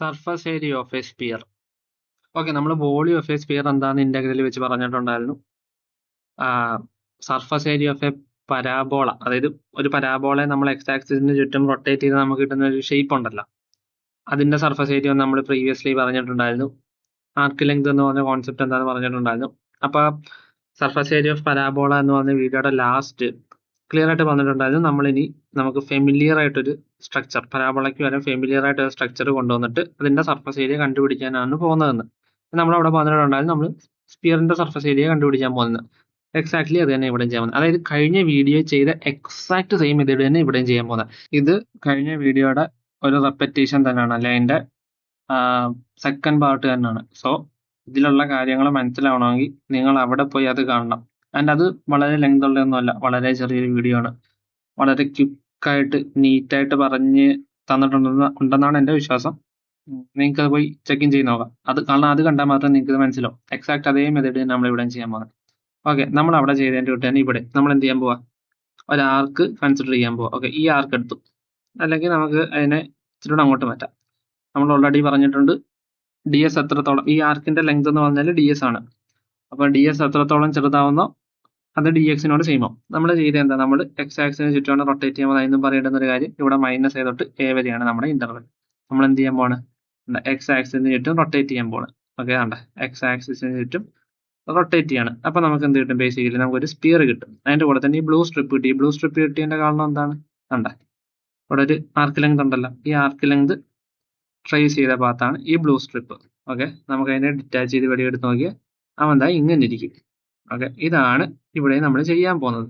Surface area of a sphere. Okay, നമ്മൾ volume of a sphere എന്താന്ന് integral വെച്ച് പറഞ്ഞിട്ടുണ്ടായിരുന്നു. Surface area of a parabola, അതായത് ഒരു പരാബോളയെ നമ്മൾ എക്സ് ആക്സിസിന് ചുറ്റും റൊട്ടേറ്റ് ചെയ്ത് നമുക്ക് കിട്ടുന്ന ഒരു ഷേപ്പ് ഉണ്ടല്ലോ, അതിന്റെ സർഫസ് ഏരിയ നമ്മൾ പ്രീവിയസ്ലി പറഞ്ഞിട്ടുണ്ടായിരുന്നു. ആർക്ക് ലെങ്ത് എന്ന് പറഞ്ഞ കോൺസെപ്റ്റ് എന്താണെന്ന് പറഞ്ഞിട്ടുണ്ടായിരുന്നു. അപ്പൊ സർഫസ് ഏരിയ ഓഫ് പരാബോള എന്ന് പറഞ്ഞ വീഡിയോയുടെ ലാസ്റ്റ് ക്ലിയർ ആയിട്ട് പറഞ്ഞിട്ടുണ്ടായിരുന്നു. നമ്മളിനി നമുക്ക് ഫെമിലിയർ ആയിട്ടൊരു സ്ട്രക്ചർ, പരാബോളയ്ക്ക് വരെ ഫെമിലിയർ ആയിട്ട് ഒരു സ്ട്രക്ചർ കൊണ്ടുവന്നിട്ട് അതിന്റെ സർഫസ് ഏരിയ കണ്ടുപിടിക്കാനാണ് പോകുന്നതെന്ന് നമ്മളവിടെ പറഞ്ഞിട്ടുണ്ടായിരുന്നു. നമ്മൾ സ്പിയറിന്റെ സർഫസ് ഏരിയ കണ്ടുപിടിക്കാൻ പോകുന്നത് എക്സാക്ട്ലി അത് തന്നെ ഇവിടെയും ചെയ്യാൻ പോകുന്നത്. അതായത് കഴിഞ്ഞ വീഡിയോ ചെയ്ത എക്സാക്ട് സെയിം ഇത് തന്നെ ഇവിടെയും ചെയ്യാൻ പോകുന്നത്. ഇത് കഴിഞ്ഞ വീഡിയോയുടെ ഒരു റെപ്പറ്റീഷൻ തന്നെയാണ്, അല്ലെ അതിന്റെ സെക്കൻഡ് പാർട്ട് തന്നെയാണ്. സോ ഇതിലുള്ള കാര്യങ്ങൾ മനസ്സിലാവണമെങ്കിൽ നിങ്ങൾ അവിടെ പോയി അത് കാണണം. ആൻഡ് അത് വളരെ ലെങ്ത് ഉള്ളതൊന്നുമല്ല, വളരെ ചെറിയൊരു വീഡിയോ ആണ്. വളരെ ക്വിക്കായിട്ട് നീറ്റായിട്ട് പറഞ്ഞ് ഉണ്ടെന്നാണ് എൻ്റെ വിശ്വാസം. നിങ്ങൾക്ക് അത് പോയി ചെക്ക് ഇൻ ചെയ്ത് നോക്കാം. കാരണം അത് കണ്ടാൽ മാത്രമേ നിങ്ങൾക്ക് മനസ്സിലാവും. എക്സാക്ട് അതേ മെത്തേഡ് നമ്മൾ ഇവിടെ ചെയ്യാൻ പോകുന്നത്. ഓക്കെ, നമ്മൾ അവിടെ ചെയ്തതിൻ്റെ കൂട്ട് തന്നെ ഇവിടെ നമ്മൾ എന്ത് ചെയ്യാൻ പോവാ, ഒരു ആർക്ക് കൺസിഡർ ചെയ്യാൻ പോവാ. ഓക്കെ, ഈ ആർക്ക് എടുത്തു, അല്ലെങ്കിൽ നമുക്ക് അതിനെ ഇച്ചിരി അങ്ങോട്ട് മാറ്റാം. നമ്മൾ ഓൾറെഡി പറഞ്ഞിട്ടുണ്ട് ഡി എസ് എത്രത്തോളം, ഈ ആർക്കിന്റെ ലെങ്ത് എന്ന് പറഞ്ഞാൽ ഡി എസ് ആണ്. അപ്പൊ ഡി എസ് എത്രത്തോളം ചെറുതാവുന്നോ അത് ഡി എക്സിനോട് സെയിം ആവും. നമ്മൾ ചെയ്ത എന്താ, നമ്മൾ എക്സ് ആക്സിന് ചുറ്റുമാണ് റൊട്ടേറ്റ് ചെയ്യുമ്പോൾ അതിനും പറയേണ്ടുന്ന ഒരു കാര്യം, ഇവിടെ മൈനസ് ചെയ്തിട്ട് എ വരെയാണ് നമ്മുടെ ഇന്റർവെൽ. നമ്മൾ എന്ത് ചെയ്യാൻ പോവാണ്, എക്സ് ആക്സിന് ചുറ്റും റൊട്ടേറ്റ് ചെയ്യാൻ പോവാണ്. ഓക്കെ, ആണ്ട എക്സ് ആക്സിന് ചുറ്റും റൊട്ടേറ്റ് ചെയ്യാണ്. അപ്പൊ നമുക്ക് എന്ത് കിട്ടും, ബേസിക്കലി നമുക്കൊരു സ്പിയർ കിട്ടും. അതിന്റെ കൂടെ തന്നെ ഈ ബ്ലൂ സ്ട്രിപ്പ് കിട്ടി. ബ്ലൂ സ്ട്രിപ്പ് കിട്ടിയതിന്റെ കാരണം എന്താണ്, കണ്ട ഇവിടെ ഒരു ആർക്ക് ലെങ്ത് ഉണ്ടല്ലോ, ഈ ആർക്ക് ലെങ്ത് ട്രേസ് ചെയ്ത പാത്താണ് ഈ ബ്ലൂ സ്ട്രിപ്പ്. ഓക്കെ, നമുക്ക് അതിനെ ഡിറ്റാച്ച് ചെയ്ത് വെടിയെടുത്ത് നോക്കിയാൽ അവൻ എന്താ ഇങ്ങനെ ഇരിക്കും. ഓക്കെ, ഇതാണ് ഇവിടെ നമ്മൾ ചെയ്യാൻ പോകുന്നത്.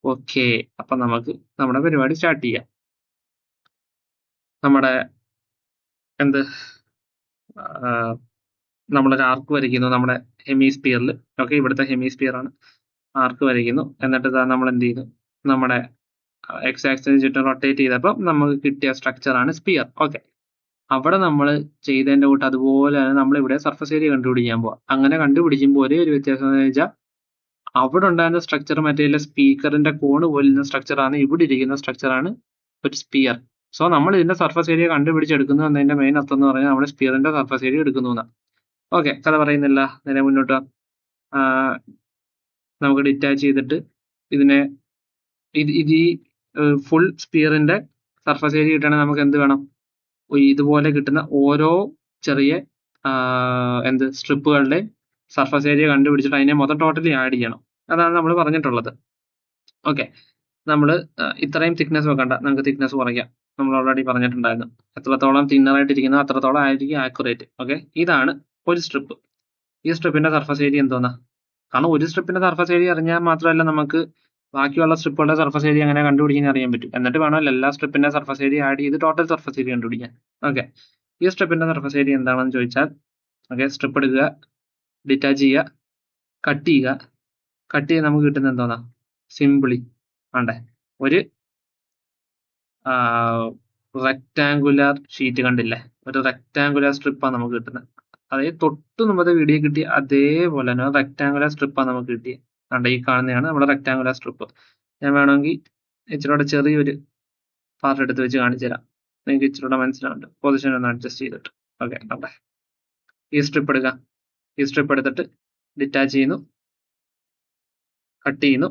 ഓക്കെ, അപ്പൊ നമുക്ക് നമ്മുടെ പരിപാടി സ്റ്റാർട്ട് ചെയ്യാം. നമ്മുടെ എന്ത് നമ്മളൊരു ആർക്ക് വരയ്ക്കുന്നു നമ്മുടെ ഹെമിസ്പിയറിൽ. ഓക്കെ, ഇവിടുത്തെ ഹെമിസ്പിയർ ആണ്. ആർക്ക് വരയ്ക്കുന്നു, എന്നിട്ട് നമ്മൾ എന്ത് ചെയ്യുന്നു, നമ്മുടെ എക്സ് ആക്സിന് ചുറ്റും റൊട്ടേറ്റ് ചെയ്തപ്പോൾ നമുക്ക് കിട്ടിയ സ്ട്രക്ചർ ആണ് സ്പിയർ. ഓക്കെ, അവിടെ നമ്മൾ ചെയ്തതിന്റെ കൂട്ട് അതുപോലെ തന്നെ നമ്മൾ ഇവിടെ സർഫസ് ഏരിയ കണ്ടുപിടിക്കാൻ പോവാം. അങ്ങനെ കണ്ടുപിടിക്കുമ്പോൾ ഒരേ ഒരു വ്യത്യാസം എന്ന് വെച്ചാൽ അവിടെ ഉണ്ടായിരുന്ന സ്ട്രക്ചർ മറ്റേ സ്പീക്കറിന്റെ കോണ് പോലുന്ന സ്ട്രക്ചറാണ്, ഇവിടെ ഇരിക്കുന്ന സ്ട്രക്ചറാണ് ഒരു സ്പിയർ. സോ നമ്മൾ ഇതിന്റെ സർഫസ് ഏരിയ കണ്ടുപിടിച്ചെടുക്കുന്നു എന്നതിന്റെ മെയിൻ അർത്ഥം എന്ന് പറഞ്ഞാൽ നമ്മുടെ സ്പിയറിന്റെ സർഫസ് ഏരിയ എടുക്കുന്നു എന്നാണ്. ഓക്കെ, കഥ പറയുന്നില്ല, നേരെ മുന്നോട്ട് നമുക്ക് ഡിറ്റാച്ച് ചെയ്തിട്ട് ഇതിനെ ഈ ഫുൾ സ്പിയറിന്റെ സർഫസ് ഏരിയ കിട്ടണമെങ്കിൽ നമുക്ക് എന്ത് വേണം, ഇതുപോലെ കിട്ടുന്ന ഓരോ ചെറിയ സ്ട്രിപ്പുകളുടെ സർഫസ് ഏരിയ കണ്ടുപിടിച്ചിട്ട് അതിനെ മൊത്തം ടോട്ടലി ആഡ് ചെയ്യണം. അതാണ് നമ്മൾ പറഞ്ഞിട്ടുള്ളത്. ഓക്കെ, നമ്മൾ ഇത്രയും തിക്നെസ് വെക്കണ്ട, നമുക്ക് തിക്നെസ് കുറയ്ക്കാം. നമ്മൾ ഓൾറെഡി പറഞ്ഞിട്ടുണ്ടായിരുന്നു, എത്രത്തോളം തിന്നറായിട്ടിരിക്കുന്നു അത്രത്തോളം ആയിരിക്കും ആക്യുറേറ്റ്. ഓക്കെ, ഇതാണ് ഒരു സ്ട്രിപ്പ്. ഈ സ്ട്രിപ്പിന്റെ സർഫസ് ഏരിയ എന്തോന്നാ, കാരണം ഒരു സ്ട്രിപ്പിന്റെ സർഫസ് ഏരിയ അറിഞ്ഞാൽ മാത്രമല്ല നമുക്ക് ബാക്കിയുള്ള സ്ട്രിപ്പുകളുടെ സർഫസ് ഏരിയ അങ്ങനെ കണ്ടുപിടിക്കാൻ അറിയാൻ പറ്റും. എന്നിട്ട് വേണമല്ലോ എല്ലാ സ്ട്രിപ്പിന്റെ സർഫസ് ഏരിയ ആഡ് ചെയ്ത് ടോട്ടൽ സർഫസ് ഏരിയ കണ്ടുപിടിക്കാൻ. ഓക്കെ, ഈ സ്ട്രിപ്പിന്റെ സർഫസ് ഏരിയ എന്താണെന്ന് ചോദിച്ചാൽ, ഓക്കെ, സ്ട്രിപ്പ് എടുക്കുക, ഡിറ്റാച്ച് ചെയ്യുക, കട്ട് ചെയ്യുക. കട്ട് ചെയ്ത് നമുക്ക് കിട്ടുന്ന എന്തോന്നാ, സിംപിളി ആണ്ടേ ഒരു റെക്ടാങ്കുലർ ഷീറ്റ് കണ്ടില്ലേ, ഒരു റെക്ടാങ്കുലർ സ്ട്രിപ്പാണ് നമുക്ക് കിട്ടുന്നത്. അതായത് തൊട്ട് മുമ്പത്തെ വീഡിയോ കിട്ടിയ അതേപോലെ തന്നെ റെക്ടാങ്കുലർ സ്ട്രിപ്പാണ് നമുക്ക് കിട്ടിയത്. കണ്ട ഈ കാണുന്നതാണ് നമ്മുടെ റെക്ടാങ്കുലർ സ്ട്രിപ്പ്. ഞാൻ വേണമെങ്കിൽ ഇച്ചിരിയുടെ ചെറിയൊരു പാർട്ട് എടുത്ത് വെച്ച് കാണിച്ചു തരാം, നിങ്ങൾക്ക് ഇച്ചിരിയുടെ മനസ്സിലാവുന്നുണ്ട്. പൊസിഷൻ ഒന്ന് അഡ്ജസ്റ്റ് ചെയ്തിട്ട്. ഓക്കെ, കണ്ടേ ഈ സ്ട്രിപ്പ് എടുക്കാം. ഈ സ്ട്രിപ്പ് എടുത്തിട്ട് ഡിറ്റാച്ച് ചെയ്യുന്നു, കട്ട് ചെയ്യുന്നു.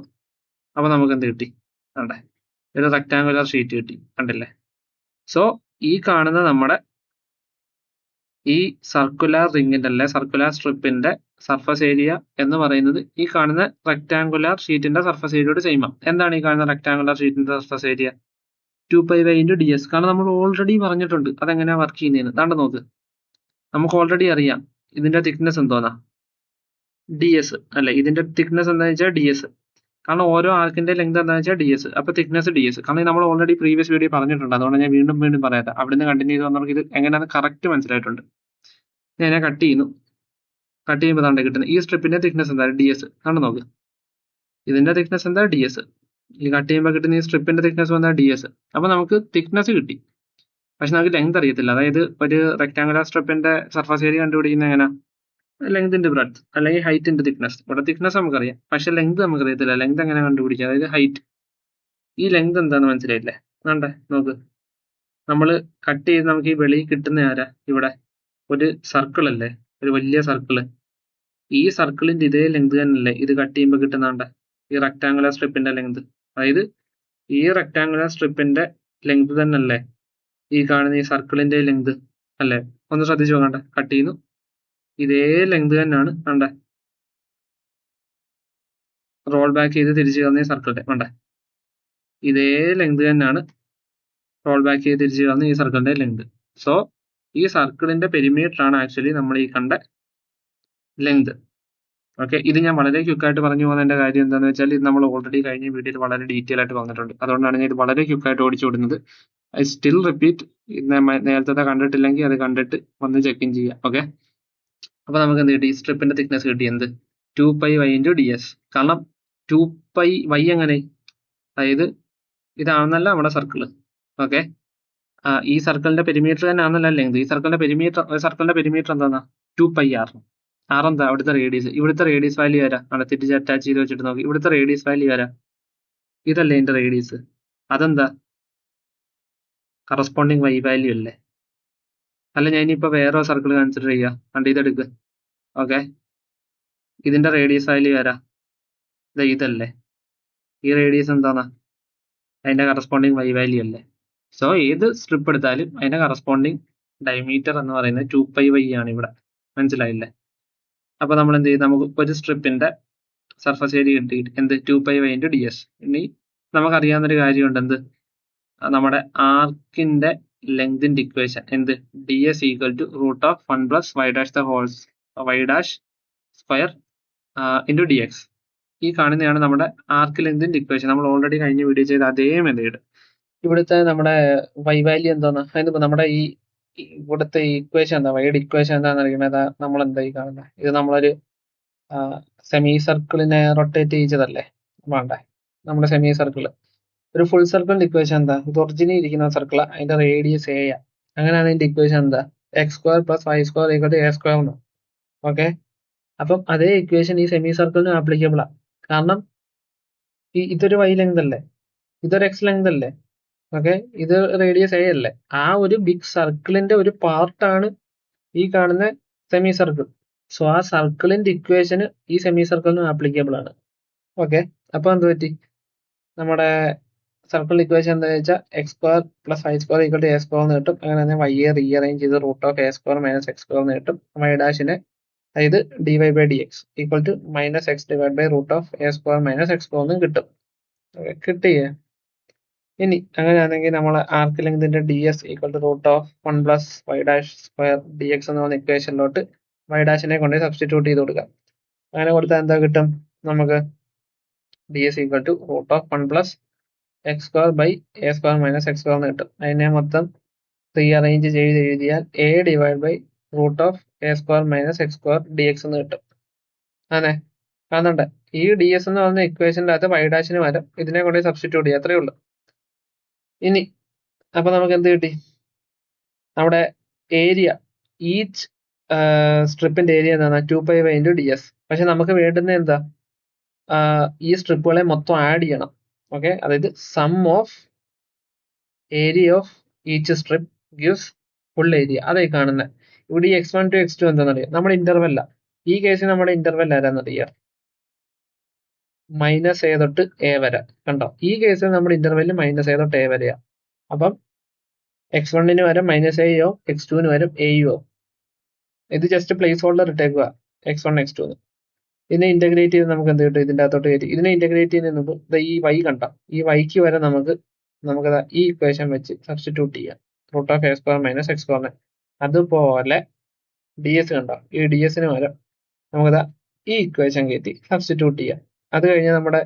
അപ്പൊ നമുക്ക് എന്ത് കിട്ടി, കണ്ടേ ഒരു റെക്ടാങ്കുലർ ഷീറ്റ് കിട്ടി, കണ്ടില്ലേ. സോ ഈ കാണുന്ന നമ്മുടെ ഈ സർക്കുലർ റിങ്ങിന്റെ അല്ലെ സർക്കുലർ സ്ട്രിപ്പിന്റെ സർഫസ് ഏരിയ എന്ന് പറയുന്നത് ഈ കാണുന്ന റെക്ടാങ്കുലർ ഷീറ്റിന്റെ സർഫസ് ഏരിയയോട് സെയിം ആണ്. എന്താണ് ഈ കാണുന്ന റെക്ടാങ്കുലർ ഷീറ്റിന്റെ സർഫസ് ഏരിയ, 2πy × ds. കാരണം നമ്മൾ ഓൾറെഡി പറഞ്ഞിട്ടുണ്ട് അതെങ്ങനെയാ വർക്ക് ചെയ്യുന്നതെന്ന്. താണ്ട് നോക്ക്, നമുക്ക് ഓൾറെഡി അറിയാം ഇതിന്റെ തിക്നെസ് എന്തോന്നാ, ds അല്ലെ. ഇതിന്റെ തിക്നെസ് എന്താണെന്ന് വെച്ചാൽ ds, കാരണം ഓരോ ആർക്കിന്റെ ലെങ്ത് എന്താണെന്ന് വെച്ചാൽ ds. അപ്പൊ തിക്നെസ് ds, കാരണം നമ്മൾ ഓൾറെഡി പ്രീവിയസ് വീഡിയോ പറഞ്ഞിട്ടുണ്ട്, അതുകൊണ്ട് ഞാൻ വീണ്ടും പറയാത്ത. അവിടുന്ന് കണ്ടിന്യൂ ചെയ്ത് വന്നവർക്ക് ഇത് എങ്ങനെയാണ് കറക്റ്റ് മനസ്സിലായിട്ടുണ്ട്. ഞാൻ കട്ട് ചെയ്യുന്നു, കട്ട് ചെയ്യുമ്പോൾ താണ്ട് കിട്ടുന്നത് ഈ സ്ട്രിപ്പിന്റെ തിക്നെസ് എന്താ, ds. താണ്ട് നോക്ക്, ഇതിന്റെ തിക്നെസ് എന്താ, ds. ഈ കട്ട് ചെയ്യുമ്പോൾ കിട്ടുന്ന ഈ സ്ട്രിപ്പിന്റെ തിക്നെസ് എന്താ, ds. അപ്പൊ നമുക്ക് തിക്നെസ് കിട്ടി, പക്ഷെ നമുക്ക് ലെങ്ത് അറിയത്തില്ല. അതായത് ഒരു റെക്ടാങ്കുലർ സ്ട്രിപ്പിന്റെ സർഫസ് ഏരിയ കണ്ടുപിടിക്കുന്ന എങ്ങനെ, ലെങ്തിന്റെ ബ്രെഡ്ത്ത് അല്ലെങ്കിൽ ഹൈറ്റിന്റെ തിക്നെസ്. ഇവിടെ തിക്നെസ് നമുക്കറിയാം, പക്ഷെ ലെങ്ത് നമുക്കറിയത്തില്ല. ലെങ്ത് എങ്ങനെ കണ്ടുപിടിക്കുക, അതായത് ഹൈറ്റ്. ഈ ലെങ്ത് എന്താന്ന് മനസ്സിലായില്ലേ, വേണ്ടേ നോക്ക്, നമ്മൾ കട്ട് ചെയ്ത് നമുക്ക് ഈ വെളിയിൽ കിട്ടുന്ന ആരാ? ഇവിടെ ഒരു സർക്കിൾ അല്ലേ, ഒരു വലിയ സർക്കിള്. ഈ സർക്കിളിന്റെ ഇതേ ലെങ്ത് തന്നെയല്ലേ ഇത് കട്ട് ചെയ്യുമ്പോൾ കിട്ടുന്നുണ്ട്, ഈ റെക്ടാങ്കുലർ സ്ട്രിപ്പിന്റെ ലെങ്ത്. അതായത് ഈ റെക്ടാങ്കുലർ സ്ട്രിപ്പിന്റെ ലെങ്ത് തന്നെയല്ലേ ഈ കാണുന്ന ഈ സർക്കിളിന്റെ ലെങ്ത് അല്ലേ? ഒന്ന് ശ്രദ്ധിച്ചു നോക്കണ്ട, കട്ട് ചെയ്യുന്നു, ഇതേ ലെങ്ത് തന്നെയാണ് കണ്ടേ, റോൾ ബാക്ക് ചെയ്ത് തിരിച്ചു വന്ന ഈ സർക്കിളിന്റെ കണ്ടേ, ഇതേ ലെങ്ത് തന്നെയാണ് റോൾ ബാക്ക് ചെയ്ത് തിരിച്ചു വന്ന ഈ സർക്കിളിന്റെ ലെങ്ത്. സോ ഈ സർക്കിളിന്റെ പെരിമീറ്റർ ആണ് ആക്ച്വലി നമ്മൾ ഈ കണ്ട ലെങ്ത്. ഓക്കെ, ഇത് ഞാൻ വളരെ ക്വിക്കായിട്ട് പറഞ്ഞു പോകുന്നതിന്റെ കാര്യം എന്താണെന്ന് വെച്ചാൽ ഇത് നമ്മൾ ഓൾറെഡി കഴിഞ്ഞ വീഡിയോയിൽ വളരെ ഡീറ്റെയിൽ ആയിട്ട് പറഞ്ഞിട്ടുണ്ട്. അതുകൊണ്ടാണ് ഞാൻ ഇത് വളരെ ക്വിക്കായിട്ട് ഓടിച്ചു വിടുന്നത്. ഐ സ്റ്റിൽ റിപ്പീറ്റ്, നേരത്തെ കണ്ടിട്ടില്ലെങ്കിൽ അത് കണ്ടിട്ട് വന്ന് ചെക്ക് ഇൻ ചെയ്യാം. ഓക്കെ, അപ്പൊ നമുക്ക് എന്ത് കിട്ടി? ഈ സ്ട്രിപ്പിന്റെ തിക്നെസ് കിട്ടി എന്ത്? 2πy × ds. കാരണം 2πy എങ്ങനെ, അതായത് ഇതാണെന്നല്ല നമ്മുടെ സർക്കിള്. ഓക്കെ, ഈ സർക്കിളിന്റെ പെരിമീറ്റർ തന്നെ ആണെന്നല്ല ലെങ്ത്. ഈ സർക്കിളിന്റെ പെരിമീറ്റർ എന്താണ്? 2πr. ആർ എന്താ? അവിടുത്തെ റേഡിയസ്. ഇവിടുത്തെ റേഡിയസ് വാല്യൂ വരാ, അവിടെ തിരിച്ച് അറ്റാച്ച് ചെയ്ത് വെച്ചിട്ട് നോക്കി, ഇവിടുത്തെ റേഡിയസ് വാല്യൂ വരാ, ഇതല്ലേ ഇതിന്റെ റേഡിയസ്. അതെന്താ? കറസ്പോണ്ടിങ് y വാല്യൂ അല്ലേ? അല്ല, ഞാൻ ഇനിയിപ്പോ വേറെ സർക്കിൾ കൺസിഡർ ചെയ്യാം. കണ്ട് ഇതെടുക്ക്. ഓക്കെ, ഇതിന്റെ റേഡിയസ് വാല്യൂ വരാ, ഇതല്ലേ. ഈ റേഡിയസ് എന്താണ്? അതിന്റെ കറസ്പോണ്ടിങ് y വാല്യൂ അല്ലേ? സോ ഏത് സ്ട്രിപ്പ് എടുത്താലും അതിന്റെ കറസ്പോണ്ടിങ് ഡയമീറ്റർ എന്ന് പറയുന്നത് 2πy ആണ് ഇവിടെ. മനസ്സിലായില്ലേ? അപ്പൊ നമ്മൾ എന്ത് ചെയ്യും? നമുക്ക് ഒരു സ്ട്രിപ്പിന്റെ സർഫസ് ഏരിയ കിട്ടിയിട്ട് എന്ത്? 2πy × ds. ഇനി നമുക്കറിയാവുന്നൊരു കാര്യമുണ്ട്, എന്ത്? നമ്മുടെ ആർക്കിന്റെ ലെങ്തിന്റെ ഇക്വേഷൻ എന്ത്? ds = √1 + y dash square into dx. ഈ കാണുന്നതാണ് നമ്മുടെ ആർക്ക് ലെങ്തിന്റെ ഇക്വേഷൻ. നമ്മൾ ഓൾറെഡി കഴിഞ്ഞ വീഡിയോ ചെയ്ത അതേ മെത്തേഡ്. ഇവിടുത്തെ നമ്മുടെ y വാല്യൂ എന്താണ്? അതിന് നമ്മുടെ ഈ ഇവിടുത്തെ ഇക്വേഷൻ എന്താ? വൈയുടെ ഇക്വേഷൻ എന്താണെന്ന് അറിയുന്നത് നമ്മൾ എന്തായി കാണുന്നത്? ഇത് നമ്മളൊരു സെമി സർക്കിളിനെ റൊട്ടേറ്റ് ചെയ്തതല്ലേ വേണ്ടേ? നമ്മുടെ സെമി സർക്കിൾ ഒരു ഫുൾ സർക്കിളിന്റെ ഇക്വേഷൻ എന്താ? ഇത് ഒറിജിനിൽ ഇരിക്കുന്ന സർക്കിൾ, അതിന്റെ റേഡിയസ് a. അങ്ങനെയാണ് ഇതിന്റെ ഇക്വേഷൻ എന്താ? x² + y² = a² എന്ന്. ഓക്കെ, അപ്പം അതേ ഇക്വേഷൻ ഈ സെമി സർക്കിളിന് ആപ്ലിക്കബിൾ ആണ്. കാരണം ഇതൊരു y ലെങ്ത് അല്ലേ, ഇതൊരു x ലെങ്ത് അല്ലേ. ഓക്കെ, ഇത് റേഡിയസ് a അല്ലേ. ആ ഒരു ബിഗ് സർക്കിളിന്റെ ഒരു പാർട്ടാണ് ഈ കാണുന്ന സെമി സർക്കിൾ. സോ ആ സർക്കിളിന്റെ ഇക്വേഷന് ഈ സെമി സർക്കിളിന് ആപ്ലിക്കബിൾ ആണ്. ഓക്കെ, അപ്പൊ എന്ത് പറ്റി? നമ്മുടെ സർക്കിൾ ഇക്വേഷൻ എന്താ വെച്ചാൽ x² + y² = a² എന്ന് കിട്ടും. അങ്ങനെ തന്നെ y റീഅറേഞ്ച് ചെയ്ത് √a² - x² എന്ന് കിട്ടും. y ഡാഷിനെ, അതായത് dy/dx = -x / √a² - x² എന്നും കിട്ടും. കിട്ടിയേ? ഇനി അങ്ങനെയാണെങ്കിൽ നമ്മൾ ആർക്ക് ലെങ്തിന്റെ ds √1 + y dash² dx എന്ന് പറഞ്ഞ ഇക്വേഷനിലോട്ട് y ഡാഷിനെ കൊണ്ട് സബ്സ്റ്റിറ്റ്യൂട്ട് ചെയ്ത് കൊടുക്കാം. അങ്ങനെ കൊടുത്താൽ എന്താ കിട്ടും? നമുക്ക് ds √1 + x² / a² - x² എന്ന് കിട്ടും. അതിനെ മൊത്തം റീഅറേഞ്ച് ചെയ്ത് എഴുതിയാൽ a / √a² - x² dx എന്ന് കിട്ടും. അതെ, കാണുന്നുണ്ട്. ഈ ds എന്ന് പറഞ്ഞ ഇക്വേഷൻ്റെ അകത്ത് y ഡാഷിന് പകരം ഇതിനെ കൊണ്ട് സബ്സ്റ്റിറ്റ്യൂട്ട് ചെയ്യുക, അത്രേ ഉള്ളൂ. ഇനി അപ്പൊ നമുക്ക് എന്ത് കിട്ടി? നമ്മുടെ ഏരിയ, ഈച്ച് സ്ട്രിപ്പിന്റെ ഏരിയ എന്താണ്? 2πy × ds. പക്ഷെ നമുക്ക് വേണ്ടുന്ന എന്താ? ഈ സ്ട്രിപ്പുകളെ മൊത്തം ആഡ് ചെയ്യണം. ഓക്കെ, അതായത് sum of area of each strip gives full area. അതായി കാണുന്നത്. ഇവിടെ ഈ x1 to x2 എന്താണെന്നറിയാം? നമ്മുടെ ഇന്റർവെല്ല. ഈ കേസിൽ നമ്മുടെ ഇന്റർവെൽ ആരാന്നറിയാം? -a തൊട്ട് a വരെ. കണ്ടോ? ഈ കേസിൽ നമ്മുടെ ഇന്റർവെല് -a തൊട്ട് a വരെയാ. അപ്പം x1 പകരം -a x2 പകരം a ഇത് just place holder ഇട്ടേക്കുക, x1 x2 എന്ന്. ഇതിനെ ഇന്റഗ്രേറ്റ് ചെയ്ത് നമുക്ക് എന്ത് കിട്ടും? ഇതിന്റെ അകത്തോട്ട് കയറ്റി ഇതിനെ ഇന്റഗ്രേറ്റ് ചെയ്യുന്ന ഈ y കണ്ട, ഈ yക്ക് വരെ നമുക്ക് ഈ ഇക്വേഷൻ വെച്ച് സബ്സ്റ്റിറ്റ്യൂട്ട് ചെയ്യാം, √a² - x². അതുപോലെ ds കണ്ടോ, ഈ dsന് പകരം നമുക്കതാ ഈ ഇക്വേഷൻ കയറ്റി സബ്സ്റ്റിറ്റ്യൂട്ട് ചെയ്യാം. അത് കഴിഞ്ഞ് നമ്മുടെ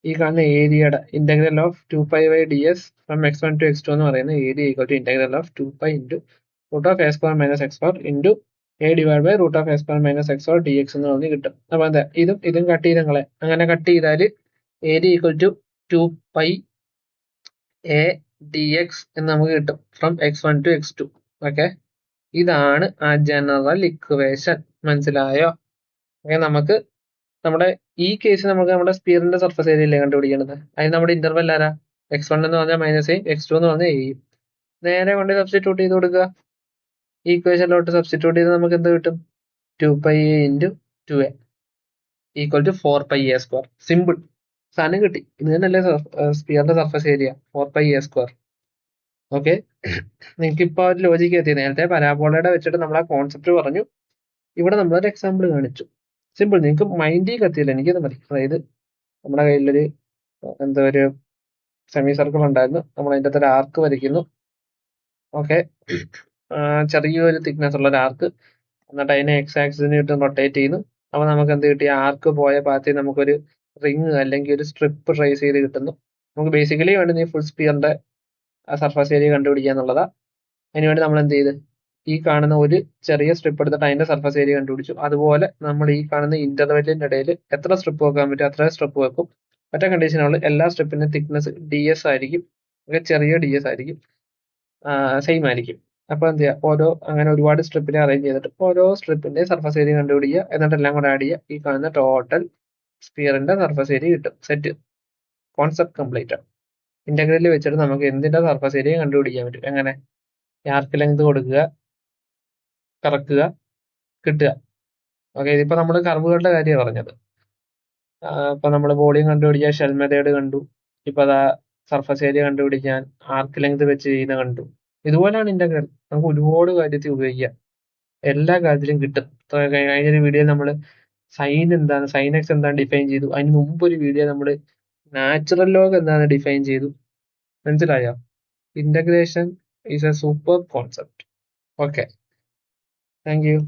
ഈ കാണുന്ന ഏരിയയുടെ integral of 2πy ds from x1 to x2 എന്ന് പറയുന്ന area integral of 2π × √a² - x² × a / √a² - x² dx എന്ന് പറഞ്ഞ് കിട്ടും. അപ്പൊ എന്താ? ഇതും കട്ട് ചെയ്തങ്ങളെ. അങ്ങനെ കട്ട് ചെയ്താൽ ഏരിയ = 2π a dx എന്ന് നമുക്ക് കിട്ടും from x1 to x2. Okay, ഇതാണ് ആ ജനറൽ ഇക്വേഷൻ. മനസ്സിലായോ? ഓക്കെ, നമുക്ക് നമ്മുടെ ഈ കേസ് നമുക്ക് നമ്മുടെ സ്പിയറിന്റെ സർഫസ് ഏരിയ അല്ലേ കണ്ടുപിടിക്കേണ്ടത്. അതിന് നമ്മുടെ ഇന്റർവെൽ ആരാ? x1 എന്ന് പറഞ്ഞാൽ -a, x2 എന്ന് പറഞ്ഞാൽ a. നേരെ കൊണ്ട് സബ്സ്റ്റിറ്റ്യൂട്ട് ചെയ്ത് കൊടുക്കുക. ഈ ഇക്വേഷനിലോട്ട് സബ്സ്റ്റിറ്റ്യൂട്ട് ചെയ്ത് നമുക്ക് എന്ത് കിട്ടും? 2πa into 2a equal to 4πa². Simple. സാധനം കിട്ടി. ഇത് തന്നെയല്ലേ സ്പിയറിന്റെ സർഫസ് ഏരിയ, 4πa². ഓക്കെ, നിങ്ങൾക്ക് ഇപ്പൊ ഒരു ലോജിക്ക് എത്തി. നേരത്തെ പരാബോളയുടെ വെച്ചിട്ട് നമ്മൾ ആ കോൺസെപ്റ്റ് പറഞ്ഞു, ഇവിടെ നമ്മളൊരു എക്സാമ്പിൾ കാണിച്ചു. സിമ്പിൾ. നിങ്ങൾക്ക് മൈൻഡിൽ കത്തിയില്ല, എനിക്കത് മതി. അതായത് നമ്മുടെ കയ്യിലൊരു എന്താ ഒരു സെമി സർക്കിൾ ഉണ്ടായിരുന്നു, നമ്മൾ അതിൻ്റെ അകത്ത് ഒരു ആർക്ക് വരയ്ക്കുന്നു. ഓക്കെ, ചെറിയൊരു തിക്നെസ് ഉള്ള ഒരു ആർക്ക്, എന്നിട്ട് അതിനെ എക്സ് ആക്സിന് ഇട്ട് റൊട്ടേറ്റ് ചെയ്യുന്നു. അപ്പൊ നമുക്ക് എന്ത് കിട്ടി? ആർക്ക് പോയ പാത്തിൽ നമുക്കൊരു റിങ് അല്ലെങ്കിൽ ഒരു സ്ട്രിപ്പ് ട്രേസ് ചെയ്ത് കിട്ടുന്നു. നമുക്ക് ബേസിക്കലി വേണ്ടത് ഈ ഫുൾ സ്പിയറിന്റെ സർഫസ് ഏരിയ കണ്ടുപിടിക്കുക എന്നുള്ളതാ. അതിനുവേണ്ടി നമ്മൾ എന്ത് ചെയ്ത് ഈ കാണുന്ന ഒരു ചെറിയ സ്ട്രിപ്പ് എടുത്തിട്ട് അതിന്റെ സർഫസ് ഏരിയ കണ്ടുപിടിച്ചു. അതുപോലെ നമ്മൾ ഈ കാണുന്ന ഇന്റർവെല്ലിന്റെ ഇടയിൽ എത്ര സ്ട്രിപ്പ് വെക്കാൻ പറ്റും അത്ര സ്ട്രിപ്പ് വെക്കും. ഒറ്റ കണ്ടീഷനുള്ള എല്ലാ സ്ട്രിപ്പിന്റെ തിക്നെസ് ds ആയിരിക്കും, ചെറിയ ds ആയിരിക്കും, സെയിം ആയിരിക്കും. അപ്പൊ എന്ത് ചെയ്യുക? അങ്ങനെ ഒരുപാട് സ്ട്രിപ്പിനെ അറേഞ്ച് ചെയ്തിട്ട് ഓരോ സ്ട്രിപ്പിന്റെ സർഫസ് ഏരിയ കണ്ടുപിടിക്കുക, എന്നിട്ട് എല്ലാം കൂടെ ആഡ് ചെയ്യുക. ഈ കാണുന്ന ടോട്ടൽ സ്പിയറിന്റെ സർഫസ് ഏരിയ കിട്ടും. സെറ്റ്. കോൺസെപ്റ്റ് കംപ്ലീറ്റ് ആണ്. ഇന്റഗ്രലിൽ വെച്ചിട്ട് നമുക്ക് എന്തിന്റെ സർഫസ് ഏരിയ കണ്ടുപിടിക്കാൻ പറ്റും. എങ്ങനെ? ആർക്ക് ലെങ്ത് കൊടുക്കുക, കറക്കുക, കിട്ടുക. ഓക്കെ, ഇതിപ്പോ നമ്മൾ കർവുകളുടെ കാര്യമാണ് പറഞ്ഞത്. ഇപ്പൊ നമ്മൾ വോളിയം കണ്ടുപിടിക്കാൻ ഷെൽ മെത്തേഡ് കണ്ടു. ഇപ്പൊ അതാ സർഫസ് ഏരിയ കണ്ടുപിടിക്കാൻ ആർക്ക് ലെങ്ത് വെച്ച് ചെയ്യുന്ന കണ്ടു. ഇതുപോലെയാണ് ഇന്റഗ്രൽ. നമുക്ക് ഒരുപാട് കാര്യത്തിൽ ഉപയോഗിക്കാം, എല്ലാ കാര്യത്തിലും കിട്ടും. കഴിഞ്ഞൊരു വീഡിയോ നമ്മൾ സൈൻ എന്താണ്, സൈൻ എക്സ് എന്താണ് ഡിഫൈൻ ചെയ്തു. അതിന് മുമ്പ് ഒരു വീഡിയോ നമ്മൾ നാച്ചുറൽ ലോഗ് എന്താണ് ഡിഫൈൻ ചെയ്തു. മനസ്സിലായോ? Integration is A super concept. Okay, thank you.